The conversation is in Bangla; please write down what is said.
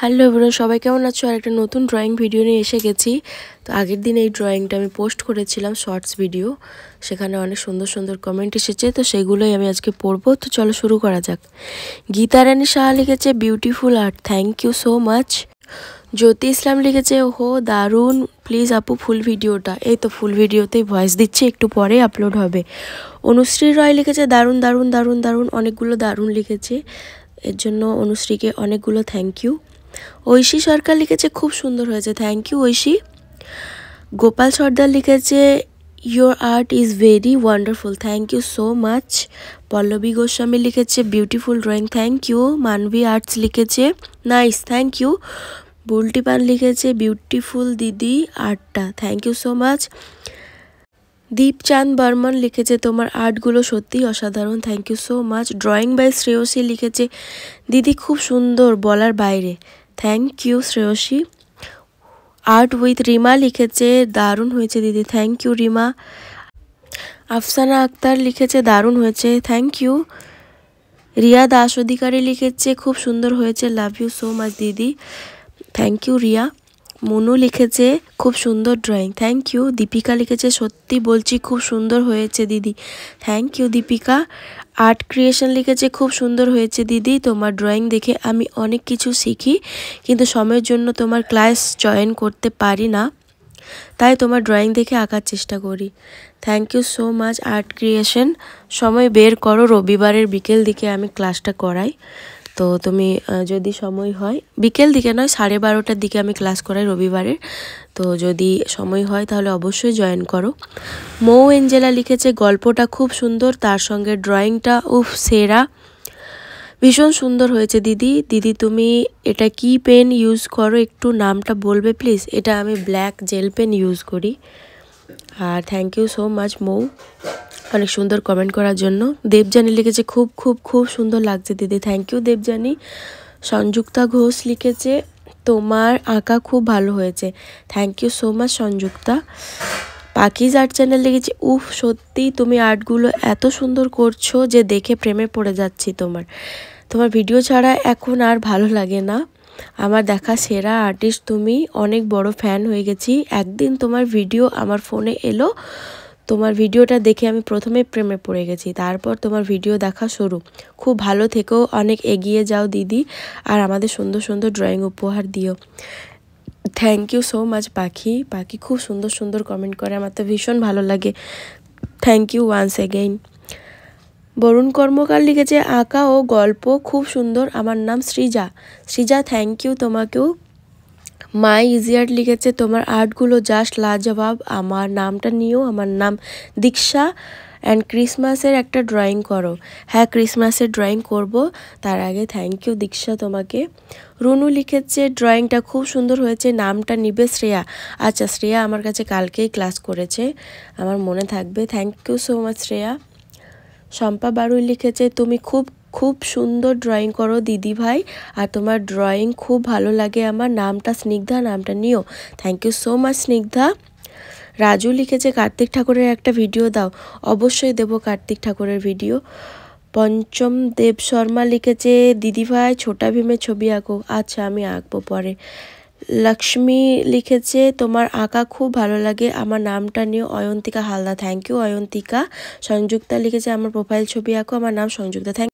হ্যালো এভরিওয়ান, সবাই কেমন আছো? আর একটা নতুন ড্রয়িং ভিডিও নিয়ে এসে গেছি। তো আগের দিন এই ড্রয়িংটা আমি পোস্ট করেছিলাম শর্টস ভিডিও, সেখানে অনেক সুন্দর সুন্দর কমেন্ট এসেছে, তো সেগুলোই আমি আজকে পড়বো। তো চলো শুরু করা যাক। গীতা রানী সাহা লিখেছে beautiful art, thank you so much. Jyoti Islam লিখেছে ওহো দারুণ, প্লিজ আপু ফুল ভিডিওটা। এই তো ফুল ভিডিওতেই ভয়েস দিচ্ছি, একটু পরে আপলোড হবে। অনুশ্রী রয় লিখেছে দারুণ দারুণ দারুণ দারুণ, অনেকগুলো দারুণ লিখেছে, এর জন্য অনুশ্রীকে অনেকগুলো থ্যাংক ইউ। ঐশী সরকার লিখেছে খুব সুন্দর হয়েছে, থ্যাংক ইউ ঐশী। গোপাল সর্দার লিখেছে your art is very wonderful, thank you so much. Pallabi Goswami লিখেছে beautiful drawing, thank you. Manvi arts লিখেছে nice, thank you. Bulti Pan লিখেছে বিউটিফুল দিদি আর্টটা, thank you so much. Deepchand Barman লিখেছে তোমার আর্টগুলো সত্যিই অসাধারণ, thank you so much. Drawing by Shreyashi লিখেছে দিদি খুব সুন্দর বলার বাইরে, thank you Shreyashi. Art with Rima লিখেছে দারুণ হয়েছে দিদি, থ্যাংক ইউ রিমা। আফসানা আক্তার লিখেছে দারুণ হয়েছে, থ্যাংক ইউ। রিয়া দাস অধিকারী লিখেছে খুব সুন্দর হয়েছে, লাভ ইউ সো মাচ দিদি, থ্যাংক ইউ রিয়া। মনু লিখেছে খুব সুন্দর ড্রয়িং, থ্যাংক ইউ। দীপিকা লিখেছে সত্যি বলছি খুব সুন্দর হয়েছে দিদি, thank you Deepika. Art creation লিখেছে খুব সুন্দর হয়েছে দিদি, তোমার ড্রয়িং দেখে আমি অনেক কিছু শিখি, কিন্তু সময়ের জন্য তোমার ক্লাস জয়েন করতে পারি না, তাই তোমার ড্রয়িং দেখে আঁকার চেষ্টা করি, thank you so much art creation. সময় বের করো, রবিবারের বিকেল দিকে আমি ক্লাসটা করাই, তো তুমি যদি সময় হয়, বিকেল দিকে নয় 12:30টার দিকে আমি ক্লাস করাই রবিবারের, তো যদি সময় হয় তাহলে অবশ্যই জয়েন করো। মৌ এঞ্জেলা লিখেছে গল্পটা খুব সুন্দর, তার সঙ্গে ড্রয়িংটা উফ সেরা, ভীষণ সুন্দর হয়েছে দিদি। দিদি তুমি এটা কি পেন ইউজ করো, একটু নামটা বলবে প্লিজ? এটা আমি ব্ল্যাক জেল পেন ইউজ করি। আর থ্যাংক ইউ সো মাচ মৌ অনেক সুন্দর কমেন্ট করার জন্য। দেবজানী লিখেছে খুব খুব খুব সুন্দর লাগছে দিদি, থ্যাংক ইউ দেবজানী। সংযুক্তা ঘোষ লিখেছে তোমার আঁকা খুব ভালো হয়েছে, thank you so much Sanjukta. পাখিজ আর্ট চ্যানেল লিখেছে উফ সত্যি তুমি আর্টগুলো এত সুন্দর করছো যে দেখে প্রেমে পড়ে যাচ্ছি, তোমার ভিডিও ছাড়া এখন আর ভালো লাগে না, আমার দেখা সেরা আর্টিস্ট তুমি, অনেক বড় ফ্যান হয়ে গেছি। একদিন তোমার ভিডিও আমার ফোনে এলো, তোমার ভিডিওটা দেখে আমি প্রথমে প্রেমে পড়ে গেছি, তারপর তোমার ভিডিও দেখা শুরু। খুব ভালো থেকেও, অনেক এগিয়ে যাও দিদি, আর আমাদের সুন্দর সুন্দর ড্রয়িং উপহার দিও, থ্যাংক ইউ সো মাচ পাখি। পাখি খুব সুন্দর সুন্দর কমেন্ট করে, আমার তো ভীষণ ভালো লাগে, thank you once again. Barun Karmakar লিখেছে আঁকা ও গল্প খুব সুন্দর, আমার নাম সৃজা, সৃজা থ্যাংক ইউ তোমাকেও। মাই ইজিয়ার্ট লিখেছে তোমার আর্টগুলো জাস্ট লাজবাব, আমার নামটা নিও, আমার নাম দীক্ষা, অ্যান্ড ক্রিসমাসের একটা ড্রয়িং করো। হ্যাঁ ক্রিসমাসের ড্রয়িং করব, তার আগে থ্যাংক ইউ দীক্ষা তোমাকে। রুনু লিখেছে ড্রয়িংটা খুব সুন্দর হয়েছে, নামটা নিবে শ্রেয়া, আচ্ছা শ্রেয়া আমার কাছে কালকেই ক্লাস করেছে, আমার মনে থাকবে, thank you so much Shreya. Shampa Barui লিখেছে তুমি খুব খুব সুন্দর ড্রয়িং করো দিদি ভাই, আর তোমার ড্রয়িং খুব ভালো লাগে আমার, নামটা স্নিগ্ধা, নামটা নিও, thank you so much Snigdha. Raju লিখেছে কার্তিক ঠাকুরের একটা ভিডিও দাও, অবশ্যই দেবো কার্তিক ঠাকুরের ভিডিও। পঞ্চম দেব শর্মা লিখেছে দিদিভাই ছোটা ভীমের ছবি আঁকো, আচ্ছা আমি আঁকবো পরে। লক্ষ্মী লিখেছে তোমার আঁকা খুব ভালো লাগে, আমার নামটা নিয়ে, অয়ন্তিকা হালদার, থ্যাংক ইউ অয়ন্তিকা। সংযুক্তা লিখেছে আমার প্রোফাইল ছবি আঁকো, আমার নাম সংযুক্তা, থ্যাংক